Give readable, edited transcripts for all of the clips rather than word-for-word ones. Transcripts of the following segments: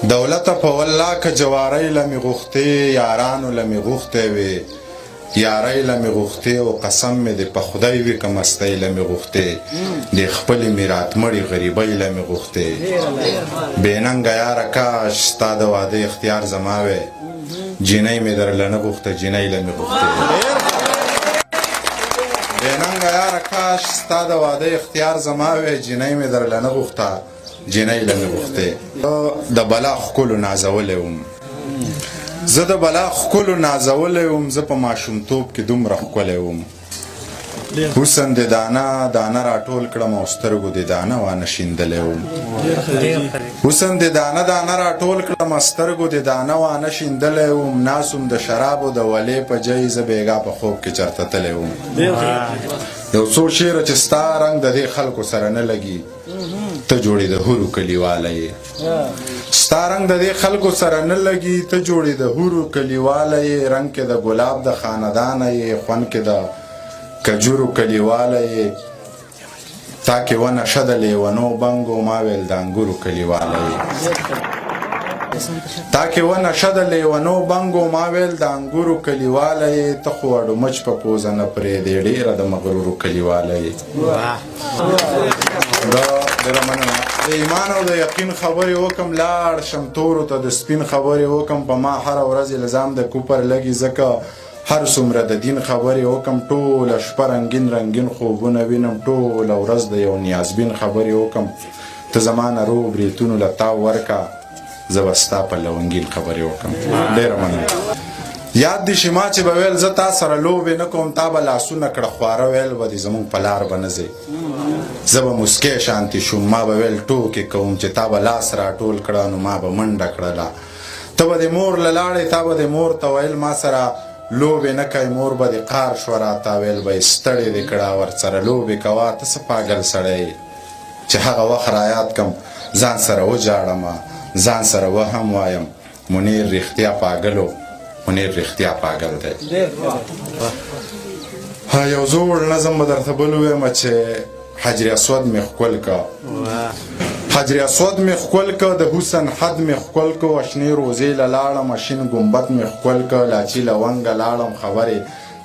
دولت په والله که جواری لمی غوښتې یارانو لمی غوښتې وي یارۍ لمی غوښتې او قسم مې د په خدای وي که مستۍ لمی غوښتې د خپلې مې راتمړې غریبۍ لمی غوښتې بېننګه یاره کاش ستا د واده اختیار زما وی جینۍ مې درله نه غوښته جینۍ لمی غوښتې بېننګه یاره کاش ستا د واده اختیار زما وی جینۍ مې درله نه غوښته جینۍ لمی غوښتې د بلا ښکلو نازولی وم زه د بلا ښکلو نازولی وم زه په ماشومتوب کې دومره ښکلی وم حسن د دانه دانه راټول کړم او سترګو د دانه وانه شیندلی وم حسن د دانه دانه راټول کړم سترګو د دانه وانه شیندلی وم ناسوم د شرابو د ولې په جای زه بېګا په خوب کې چرته تلی وم یو څو شعره چې ستا رنګ د دې خلکو سره نه لګي ته جوړې د هورو کلیواله یې ستا رنګ د دې خلکو سره نه لګي ته جوړې د هورو کلیواله یې رنګ کې د ګلاب د خاندانه یې خوند کې د کجورو کلیواله یې تا کې ونشه د لیونو بنګو ما ویل د انګورو کلیواله یې تا کې ونشه د لیونو بنګو ما ویل د انګورو کلیواله یې ته خو اډو مچ په پوزه نه پرېږدې ډېره د مغرورو کلیواله یې ډېره مننه د ایمان او د یقین خبرې وکم لاړ شم تورو ته د سپین خبرې وکم په ما هره ورځ الزام د کوپر لګي ځکه هر څومره د دین خبرې وکم ټوله شپه رنګین رنګین خوبونه وینم ټوله ورځ د یو نیازبین خبرې وکم ته زما نه رو بریتونو له تاو ورکه زه به ستا په لونګین خبرې وکم ډېره مننه یاد دې شي ما چې به ویل زه تا سره لوبې نه کوم تا به لاسونه کړه خواره ویل به دې زموږ په لار به نه ځې زه به موسکی شانتي شوم ما به ویل ټوکې کوم چې تا به لاس راټول کړه نو ما به منډه کړله ته به د مور له لاړې تا به د مور ته ویل ما سره لوبې نه کوي مور به دې قار شوه راته ویل به یې ستړې دې کړه ورسره لوبې کوه ته څه پاګل سړی چې هغه وخت رایاد کم ځان سره وجاړم ځان سره وهم وایم منیر رښتیا پاګلو منیر رښتیا پاګل دی یو زوړ نظم به درته بل ووایم چې حجر اسود مې ښکل که حجر اسود مې ښکل که د حسن حد مې ښکل که وشنې روزې له لاړم شین ګمبد مې ښکل که لاچي له ونګه لاړم خبرې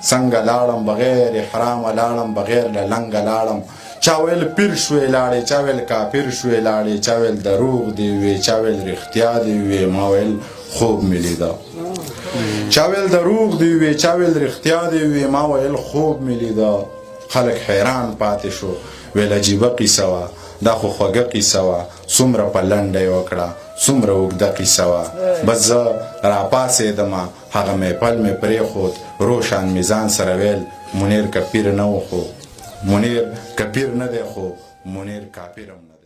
څنګه لاړم بغیر احرامه لاړم بغیر له لنګه لاړم چا ویل پیر شوې لاړې چا ویل کافر شوې لاړې چا ویل دروغ دې وې چا ویل رښتیا دې وې ما ویل خوب مې لیده چا ویل دروغ دې وې چا ویل رښتیا دې وې ما ویل خوب مې لیده خلک حیران پاتې شو ویل عجیبه قیصه وه دا خو خوږه قیصه وه څومره په لنډه یې وکړه څومره اوږده قیصه وه بس زه راپاڅېدمه هغه محفل مې پرېښود روشن مې ځان سره ویل منیر که پیر نه و خو منیر که پیر نه دی خو منیر کافر هم نه